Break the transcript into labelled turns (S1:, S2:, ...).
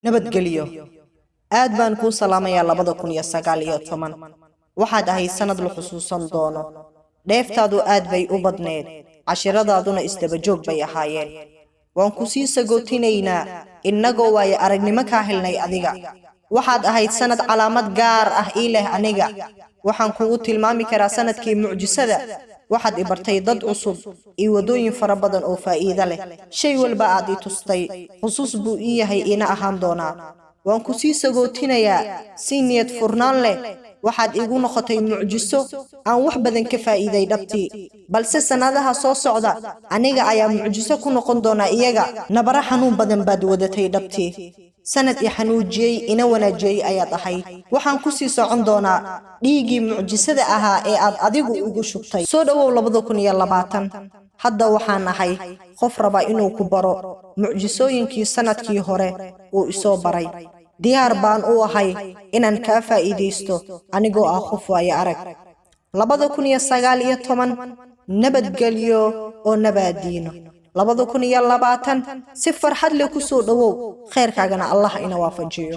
S1: nabadgelyo aad baan ku salaamayaa 2019 waxaad ahay sanad la xusuusan doono dheeftaadu aad bay u badneed cashiradaaduna isdaba joog bay ahaayeen waan ku sii sagootineynaa innagoo way aragnimo ka helnay adiga waxaad ahayd sanad calaamad gaar ah ilaa aniga waxaan kugu tilmaami karaa sanadkii mucjisada waxaad ibartay dad cusub iyo wadooyin fara badan oo faa'iido leh shay walba aad i tustay xusuus buu ii yahay ina ahaan doonaa waan ku sii sagootinayaa si niyad furnaan leh waxaad igu noqotay mucjiso aan wax badan ka faa'iiday dhabtii balse sanadaha soo socda aniga ayaa mucjiso ku noqon doona iyaga nabara xanuun badan baad wadatay dhabtii sanad i xanuujiyay ina wanaajiyay ayaad ahay waxaan ku sii socon doonaa dhiigii mucjisada ahaa ee aad adigu ugu shubtay soo dhawow 2020 hadda waxaan ahay qof raba inuu ku baro mucjisooyinkii sanadkii hore uu isoo baray diyaar baan u ahay inaan ka faa'iideysto anigoo ah qof waaya arag 2019 nabadgelyo oo nabadiino 2020 si farxad leh ku soo dhawow khayrkaagana Allah ina waafajiyo